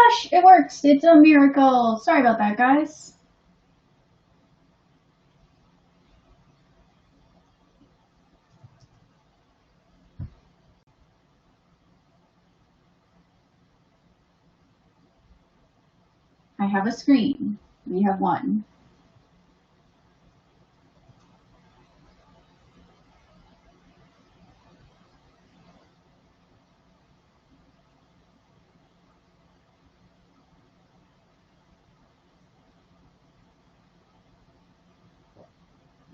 gosh, it works. It's a miracle. Sorry about that, guys. I have a screen. We have one.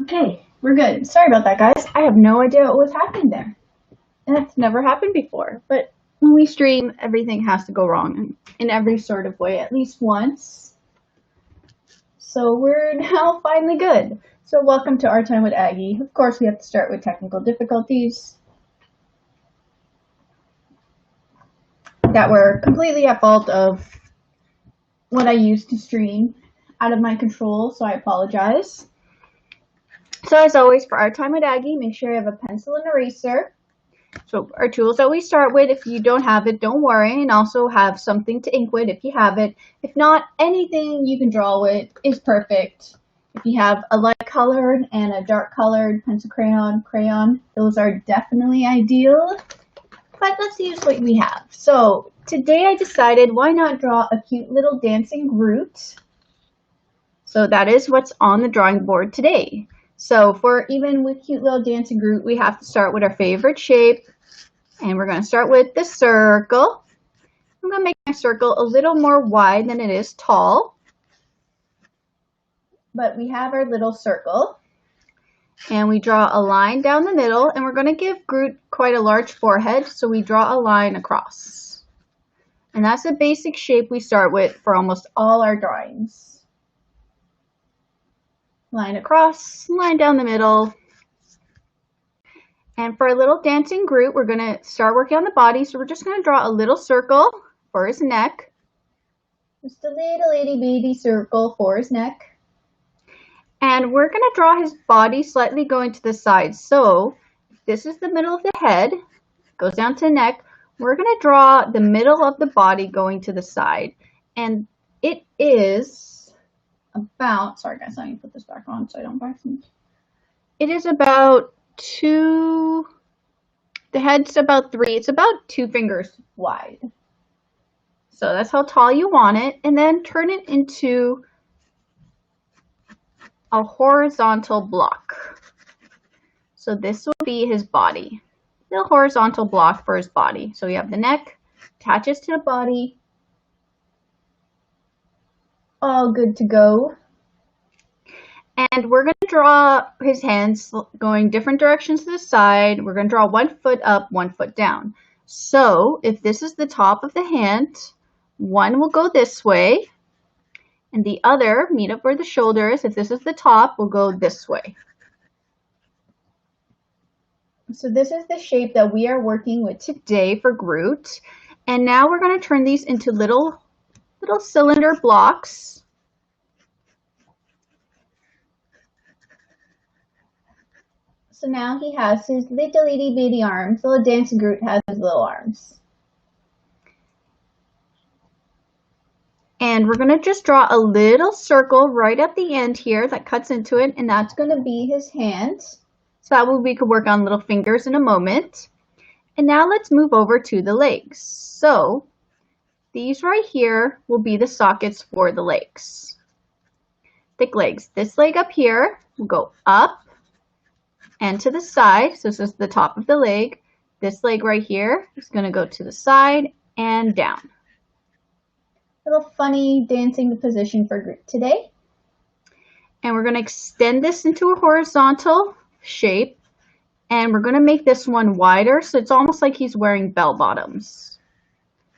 Okay, we're good. Sorry about that, guys. I have no idea what was happening there. That's never happened before. But when we stream, everything has to go wrong in every sort of way, at least once. So we're now finally good. So welcome to Art Time with Aggie. Of course, we have to start with technical difficulties that were completely at fault of what I used to stream, out of my control, so I apologize. So as always, for Art Time with Aggie, make sure you have a pencil and eraser. So our tools that we start with, if you don't have it, don't worry, and also have something to ink with if you have it. If not, anything you can draw with is perfect. If you have a light colored and a dark colored pencil crayon, those are definitely ideal. But let's use what we have. So today I decided, why not draw a cute little dancing Groot? So that is what's on the drawing board today. So for even with cute little dancing Groot, we have to start with our favorite shape. And we're going to start with the circle. I'm going to make my circle a little more wide than it is tall. But we have our little circle. And we draw a line down the middle. And we're going to give Groot quite a large forehead. So we draw a line across. And that's the basic shape we start with for almost all our drawings. Line across, line down the middle. And for a little dancing Groot, we're going to start working on the body. So we're just going to draw a little circle for his neck. Just a little itty bitty circle for his neck. And we're going to draw his body slightly going to the side. So this is the middle of the head, goes down to the neck. We're going to draw the middle of the body going to the side. And it is about, sorry guys, let me put this back on so I don't back some. It is about the head's about 3, it's about 2 fingers wide. So that's how tall you want it. And then turn it into a horizontal block. So this will be his body. Little horizontal block for his body. So we have the neck, attaches to the body. All good to go. And we're going to draw his hands going different directions to the side. We're going to draw 1 foot up, 1 foot down. So if this is the top of the hand, one will go this way, and the other, meet up where the shoulder is, if this is the top, will go this way. So this is the shape that we are working with today for Groot. And now we're going to turn these into little cylinder blocks. So now he has his little itty bitty arms. Little dancing Groot has his little arms. And we're going to just draw a little circle right at the end here that cuts into it. And that's going to be his hands. So that way we could work on little fingers in a moment. And now let's move over to the legs. So these right here will be the sockets for the legs. Thick legs. This leg up here will go up and to the side. So this is the top of the leg. This leg right here is going to go to the side and down. Little funny dancing position for Groot today. And we're going to extend this into a horizontal shape. And we're going to make this one wider. So it's almost like he's wearing bell bottoms.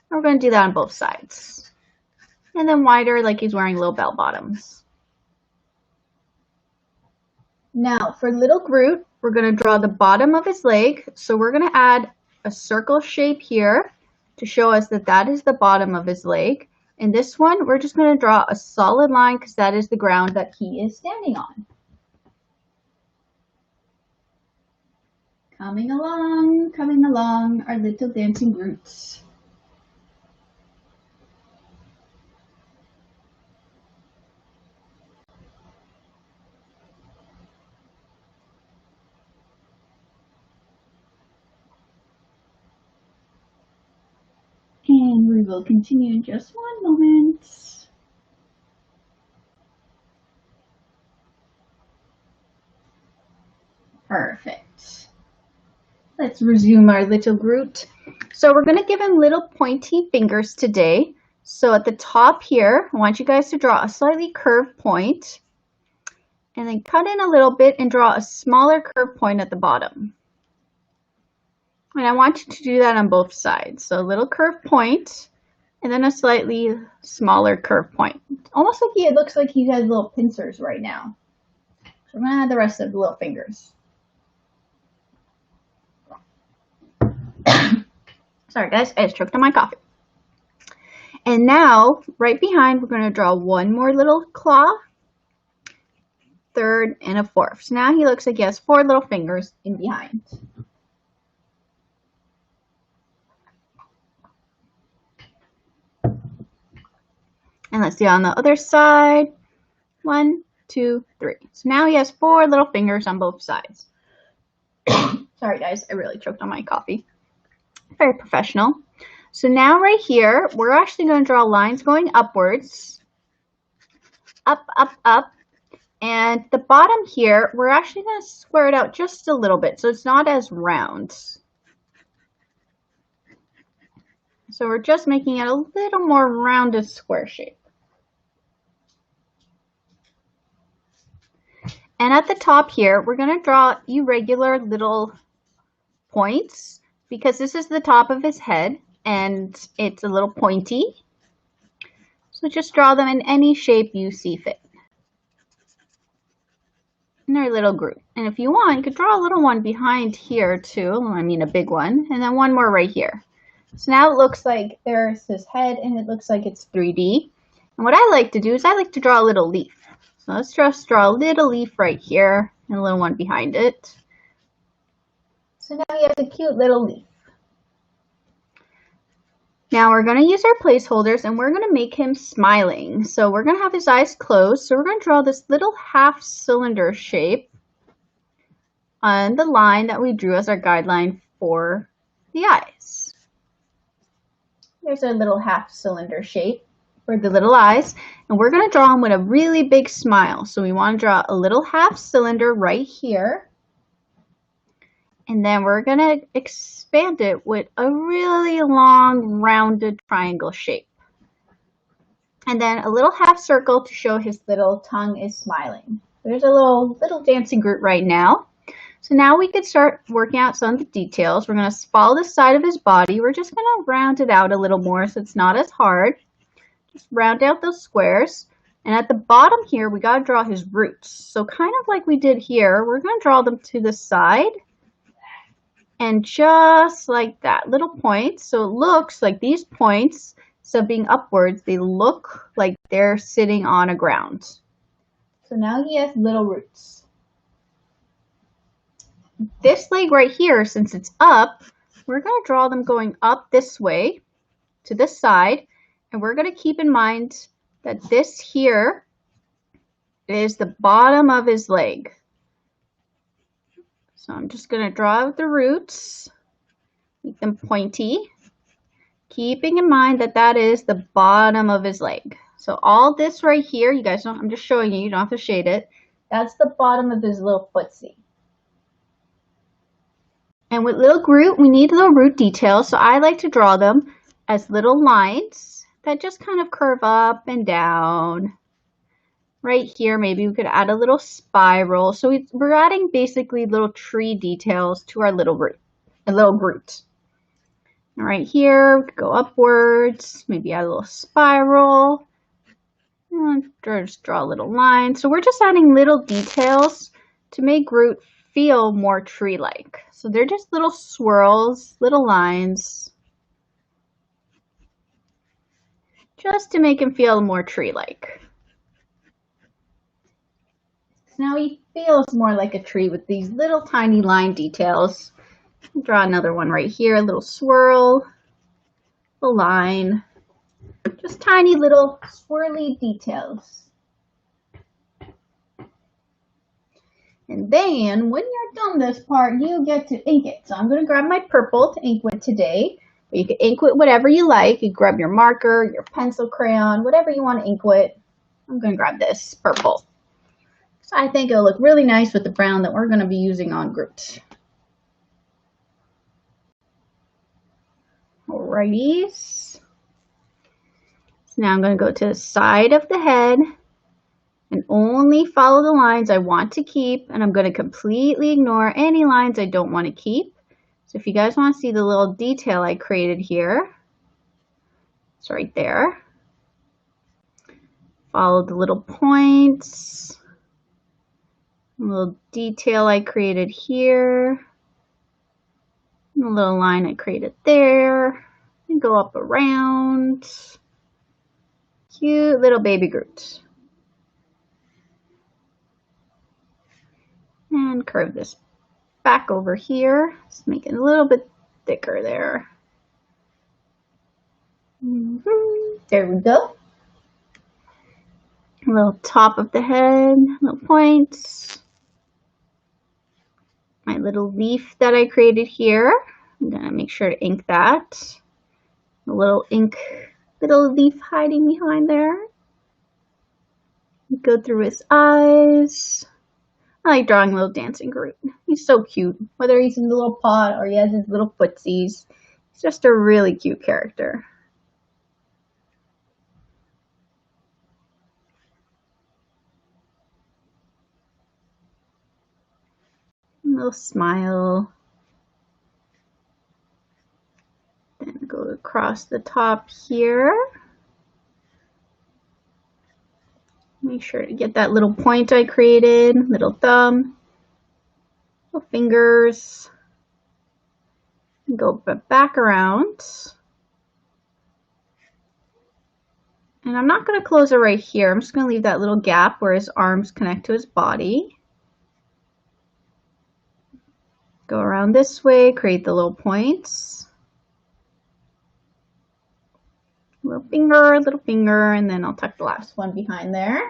We're going to do that on both sides. And then wider like he's wearing little bell bottoms. Now for little Groot, we're going to draw the bottom of his leg. So we're going to add a circle shape here to show us that that is the bottom of his leg. And this one, we're just going to draw a solid line because that is the ground that he is standing on. Coming along, our little dancing Groots. And we will continue in just one moment. Perfect. Let's resume our little Groot. So we're going to give him little pointy fingers today. So at the top here, I want you guys to draw a slightly curved point. And then cut in a little bit and draw a smaller curved point at the bottom. And I want you to do that on both sides. So a little curved point, and then a slightly smaller curved point. Almost like it looks like he has little pincers right now. So I'm going to add the rest of the little fingers. Sorry guys, I just choked on my coffee. And now, right behind, we're going to draw one more little claw, third, and a fourth. So now he looks like he has 4 little fingers in behind. And let's do on the other side. 1, 2, 3. So now he has 4 little fingers on both sides. Sorry guys, I really choked on my coffee. Very professional. So now right here, we're actually going to draw lines going upwards. Up, up, up. And the bottom here, we're actually going to square it out just a little bit, so it's not as round. So we're just making it a little more rounded square shape. And at the top here, we're going to draw irregular little points because this is the top of his head and it's a little pointy. So just draw them in any shape you see fit. And our little Groot. And if you want, you could draw a little one behind here too. I mean a big one. And then one more right here. So now it looks like there's his head and it looks like it's 3D. And what I like to do is I like to draw a little leaf. So let's just draw a little leaf right here and a little one behind it. So now we have a cute little leaf. Now we're going to use our placeholders and we're going to make him smiling. So we're going to have his eyes closed. So we're going to draw this little half cylinder shape on the line that we drew as our guideline for the eyes. There's our little half cylinder shape for the little eyes. And we're going to draw him with a really big smile. So we want to draw a little half cylinder right here. And then we're going to expand it with a really long, rounded triangle shape. And then a little half circle to show his little tongue is smiling. There's a little dancing Groot right now. So now we could start working out some of the details. We're going to follow the side of his body. We're just going to round it out a little more so it's not as hard. Just round out those squares. And at the bottom here, we got to draw his roots. So kind of like we did here, we're going to draw them to the side. And just like that, little points. So it looks like these points, so being upwards, they look like they're sitting on a ground. So now he has little roots. This leg right here, since it's up, we're going to draw them going up this way to this side. And we're going to keep in mind that this here is the bottom of his leg. So I'm just going to draw out the roots, make them pointy, keeping in mind that that is the bottom of his leg. So all this right here, you guys don't, I'm just showing you, you don't have to shade it. That's the bottom of his little footsie. And with little Groot, we need little root details. So I like to draw them as little lines that just kind of curve up and down. Right here, maybe we could add a little spiral. So we're adding basically little tree details to our little Groot. And right here, we could go upwards, maybe add a little spiral. And just draw a little line. So we're just adding little details to make Groot feel more tree-like. So they're just little swirls, little lines, just to make him feel more tree-like. Now he feels more like a tree with these little tiny line details. Draw another one right here, a little swirl, a line, just tiny little swirly details. And then when you're done this part, you get to ink it. So I'm going to grab my purple to ink with today. But you can ink with whatever you like. You grab your marker, your pencil, crayon, whatever you want to ink with. I'm going to grab this purple. So I think it'll look really nice with the brown that we're going to be using on Groot. Alrighty. So now I'm going to go to the side of the head and only follow the lines I want to keep, and I'm going to completely ignore any lines I don't want to keep. So if you guys want to see the little detail I created here, it's right there. Follow the little points, a little detail I created here, and a little line I created there, and go up around. Cute little baby Groot. And curve this back over here. Let's make it a little bit thicker there. There we go. A little top of the head, little points. My little leaf that I created here. I'm gonna make sure to ink that. A little leaf hiding behind there. Go through his eyes. I like drawing little dancing Groot. He's so cute. Whether he's in the little pot or he has his little footsies, he's just a really cute character. A little smile. Then go across the top here. Make sure to get that little point I created, little thumb, little fingers, and go back around. And I'm not going to close it right here. I'm just going to leave that little gap where his arms connect to his body. Go around this way, create the little points. Little finger, and then I'll tuck the last one behind there.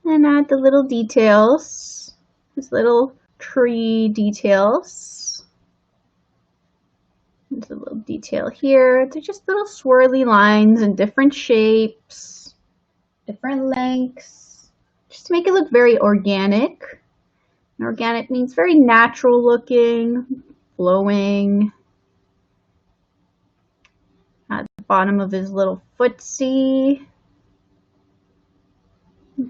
And add the little details, this little tree details. There's a little detail here. They're just little swirly lines in different shapes, different lengths, just to make it look very organic. And organic means very natural looking, flowing. At the bottom of his little footsie.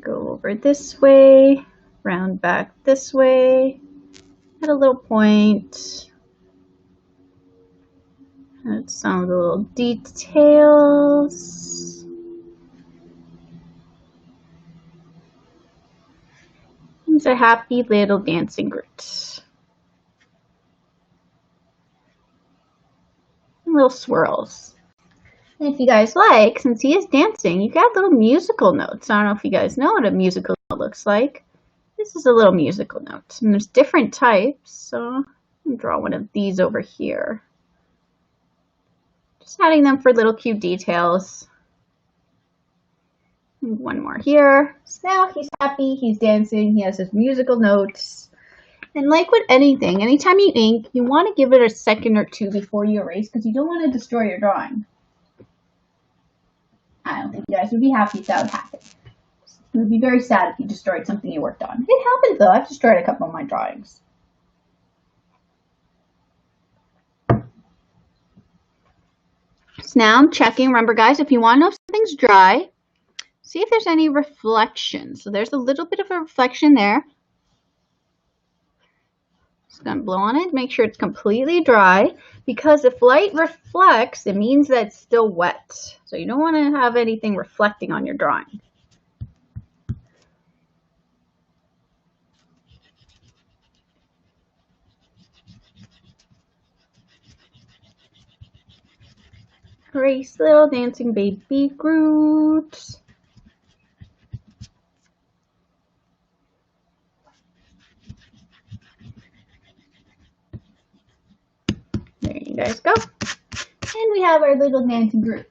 Go over this way, round back this way, add a little point. Add some of the little details. He's a happy little dancing Groot. Little swirls. And if you guys like, since he is dancing, you got little musical notes. I don't know if you guys know what a musical note looks like. This is a little musical note. And there's different types, so I'm going to draw one of these over here. Just adding them for little cute details. And one more here. So now he's happy, he's dancing, he has his musical notes. And like with anything, anytime you ink, you want to give it a second or two before you erase because you don't want to destroy your drawing. I don't think you guys would be happy if that would happen. It would be very sad if you destroyed something you worked on. It happened though. I've destroyed a couple of my drawings. So now I'm checking. Remember guys, if you want to know if something's dry, see if there's any reflection. So there's a little bit of a reflection there. Just going to blow on it, make sure it's completely dry, because if light reflects, it means that it's still wet. So you don't want to have anything reflecting on your drawing. Grace, little dancing baby Groot. There you guys go. And we have our little dancing Groot.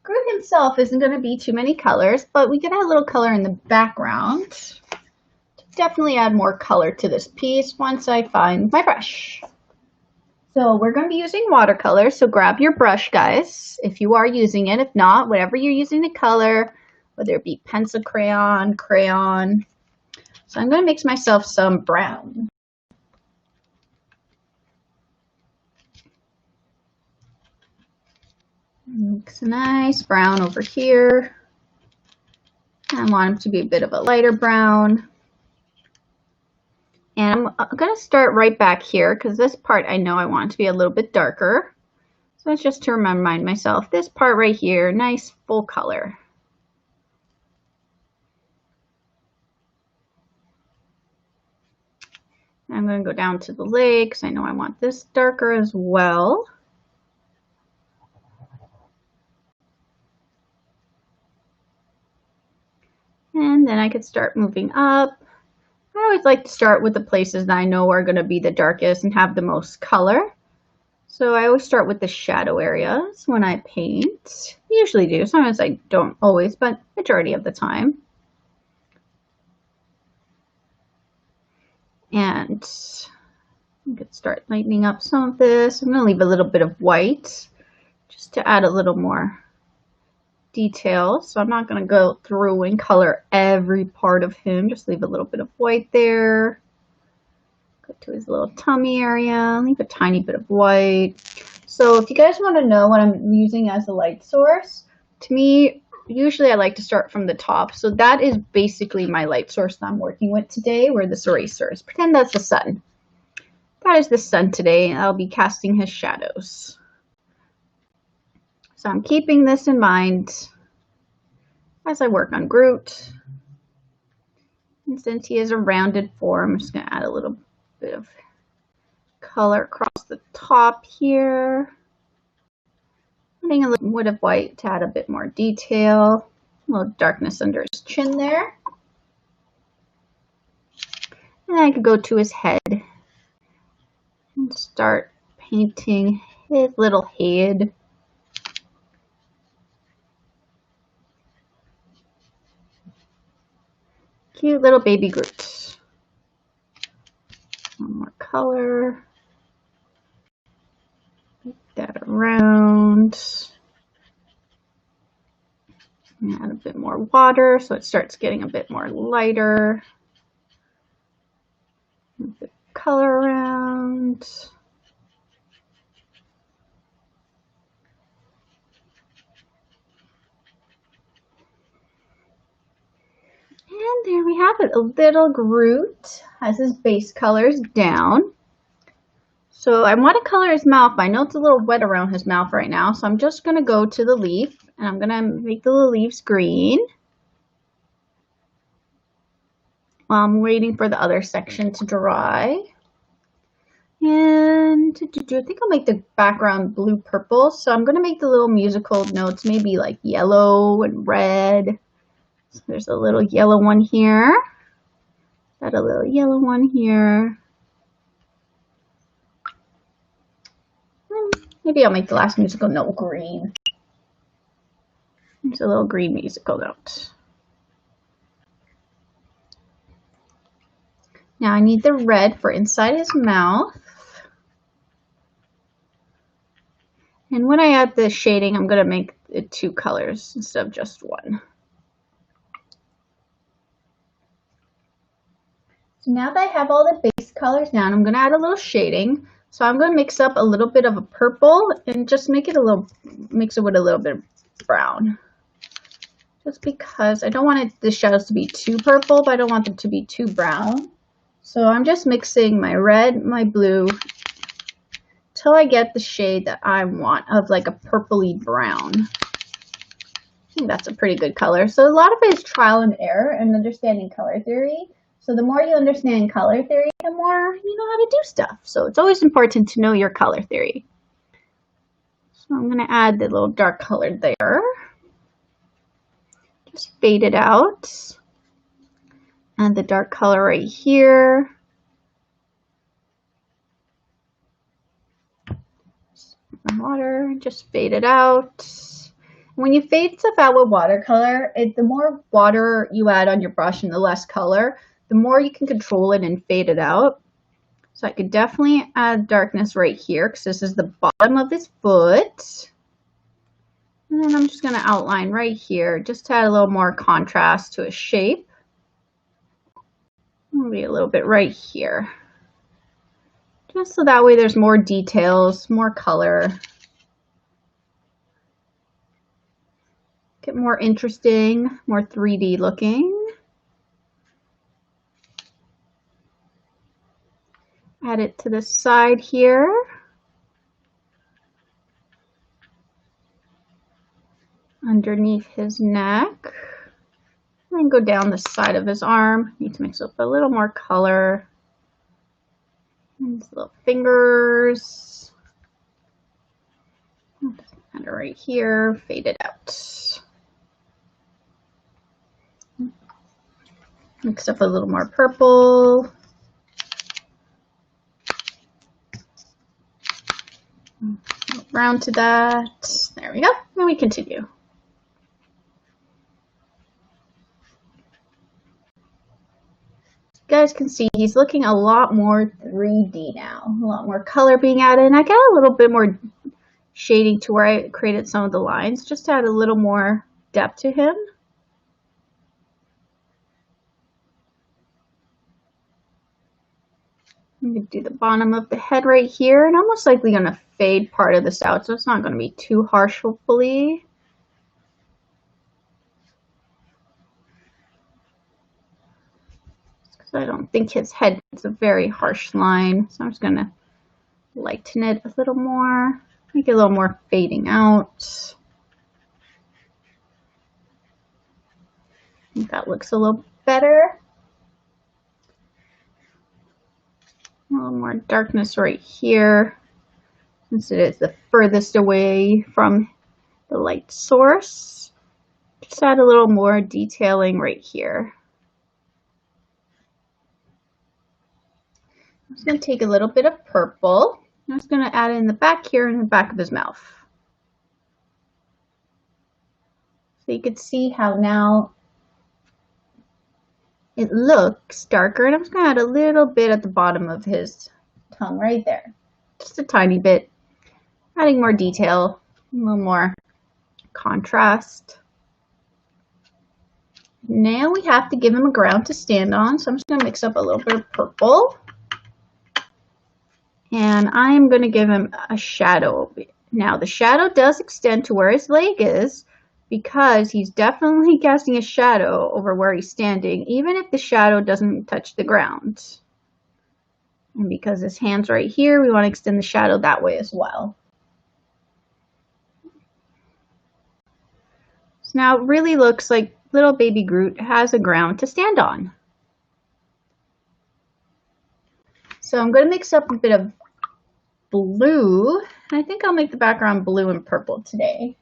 Groot himself isn't going to be too many colors, but we could add a little color in the background. Definitely add more color to this piece once I find my brush. So we're going to be using watercolor, so grab your brush, guys, if you are using it. If not, whatever you're using to color, whether it be pencil, crayon, crayon. So I'm going to mix myself some brown. Mix a nice brown over here. I want them to be a bit of a lighter brown. And I'm going to start right back here because this part I know I want it to be a little bit darker. So it's just to remind myself, this part right here, nice full color. I'm going to go down to the legs. I know I want this darker as well. And then I could start moving up. I always like to start with the places that I know are going to be the darkest and have the most color. So I always start with the shadow areas when I paint. I usually do. Sometimes I don't always, but majority of the time. And I could start lightening up some of this. I'm going to leave a little bit of white just to add a little more detail. So I'm not going to go through and color every part of him. Just leave a little bit of white there. Go to his little tummy area. Leave a tiny bit of white. So if you guys want to know what I'm using as a light source, to me, usually I like to start from the top. So that is basically my light source that I'm working with today, where this eraser is. Pretend that's the sun. That is the sun today, and I'll be casting his shadows. So I'm keeping this in mind as I work on Groot. And since he is a rounded form, I'm just going to add a little bit of color across the top here. Adding a little bit of white to add a bit more detail. A little darkness under his chin there. And I could go to his head and start painting his little head. Cute little baby Groot. One more color. Make that around. Add a bit more water so it starts getting a bit more lighter. A bit of color around. And there we have it. A little Groot has his base colors down. So I want to color his mouth. I know it's a little wet around his mouth right now. So I'm just going to go to the leaf and I'm going to make the little leaves green. While I'm waiting for the other section to dry. And I think I'll make the background blue-purple. So I'm going to make the little musical notes maybe like yellow and red. So there's a little yellow one here. Got a little yellow one here. Maybe I'll make the last musical note green. There's a little green musical note. Now I need the red for inside his mouth. And when I add the shading, I'm going to make it 2 colors instead of just 1. So now that I have all the base colors down, I'm going to add a little shading. So I'm going to mix up a little bit of a purple and just make it mix it with a little bit of brown. Just because I don't want the shadows to be too purple, but I don't want them to be too brown. So I'm just mixing my red, my blue, till I get the shade that I want of like a purpley brown. I think that's a pretty good color. So a lot of it is trial and error and understanding color theory. So the more you understand color theory, the more you know how to do stuff. So it's always important to know your color theory. So I'm going to add the little dark color there. Just fade it out. Add the dark color right here. Water, just fade it out. When you fade stuff out with watercolor, the more water you add on your brush and the less color, the more you can control it and fade it out. So I could definitely add darkness right here because this is the bottom of his foot. And then I'm just going to outline right here just to add a little more contrast to his shape. Maybe a little bit right here. Just so that way there's more details, more color. Get more interesting, more 3D looking. Add it to the side here. Underneath his neck. And then go down the side of his arm. Need to mix up a little more color. And his little fingers. Add it right here. Fade it out. Mix up a little more purple. Round to that. There we go. And we continue. You guys can see he's looking a lot more 3D now. A lot more color being added. And I got a little bit more shading to where I created some of the lines just to add a little more depth to him. I'm going to do the bottom of the head right here, and I'm most likely going to fade part of this out so it's not going to be too harsh, hopefully. Because I don't think his head is a very harsh line, so I'm just going to lighten it a little more, make it a little more fading out. I think that looks a little better. A little more darkness right here, since it is the furthest away from the light source. Just add a little more detailing right here. I'm just going to take a little bit of purple. I'm just going to add it in the back here in the back of his mouth. So you can see how now it looks darker, and I'm just going to add a little bit at the bottom of his tongue right there. Just a tiny bit. Adding more detail, a little more contrast. Now we have to give him a ground to stand on, so I'm just going to mix up a little bit of purple. And I'm going to give him a shadow. Now the shadow does extend to where his leg is, because he's definitely casting a shadow over where he's standing, even if the shadow doesn't touch the ground. And because his hand's right here, we want to extend the shadow that way as well. So now it really looks like little baby Groot has a ground to stand on. So I'm going to mix up a bit of blue, and I think I'll make the background blue and purple today.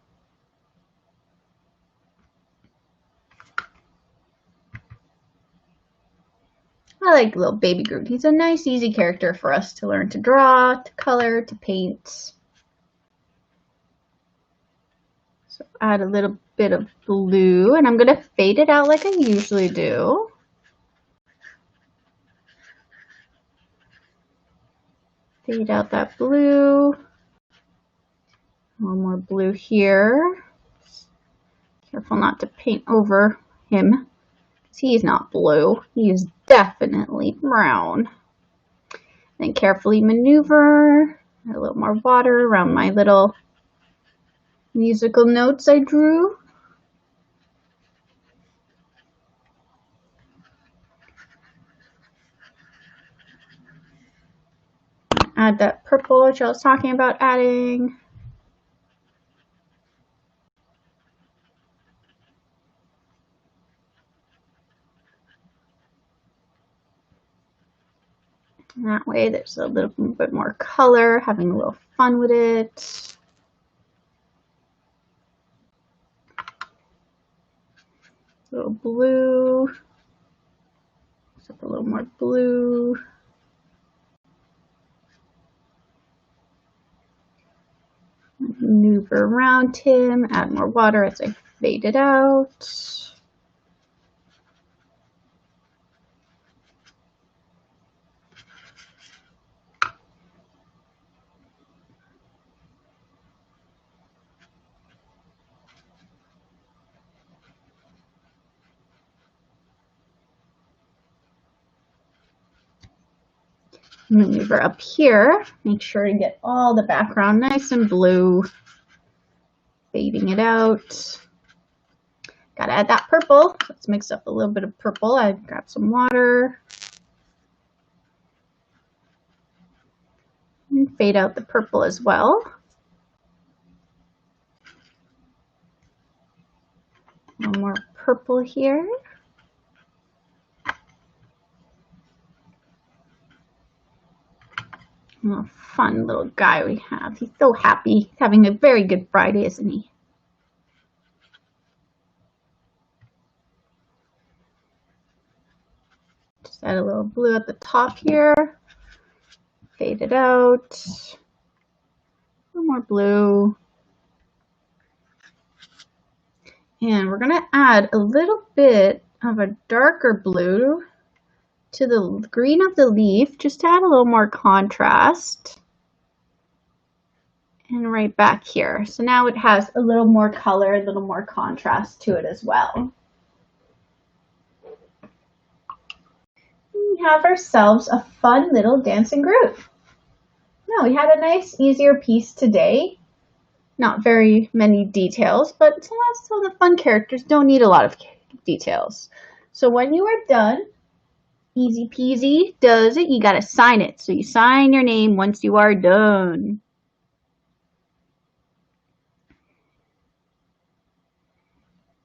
I like little baby Groot. He's a nice, easy character for us to learn to draw, to color, to paint. So add a little bit of blue, and I'm going to fade it out like I usually do. Fade out that blue. One more blue here. Careful not to paint over him. He's not blue. He is definitely brown. Then carefully maneuver. Add a little more water around my little musical notes I drew. Add that purple which I was talking about adding. And that way there's a little bit more color, having a little fun with it. A little blue. Mix up a little more blue. Maneuver around him, add more water as I fade it out. Move her up here. Make sure to get all the background nice and blue. Fading it out. Gotta add that purple. Let's mix up a little bit of purple. I grabbed some water. And fade out the purple as well. One more purple here. What a fun little guy we have. He's so happy. He's having a very good Friday, isn't he? Just add a little blue at the top here. Fade it out. A little more blue. And we're going to add a little bit of a darker blue to the green of the leaf, just to add a little more contrast. And right back here. So now it has a little more color, a little more contrast to it as well. We have ourselves a fun little dancing Groot. Now we had a nice, easier piece today. Not very many details, but so the fun characters don't need a lot of details. So when you are done, easy peasy does it. You gotta sign it. So you sign your name once you are done.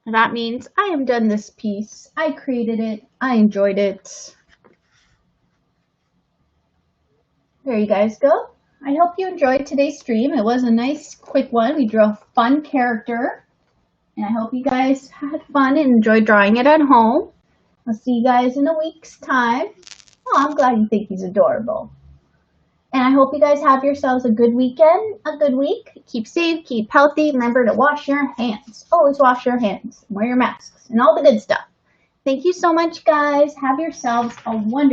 And that means I am done this piece. I created it. I enjoyed it. There you guys go. I hope you enjoyed today's stream. It was a nice, quick one. We drew a fun character. And I hope you guys had fun and enjoyed drawing it at home. I'll see you guys in a week's time. Oh, I'm glad you think he's adorable. And I hope you guys have yourselves a good weekend, a good week. Keep safe, keep healthy. Remember to wash your hands. Always wash your hands. Wear your masks and all the good stuff. Thank you so much, guys. Have yourselves a wonderful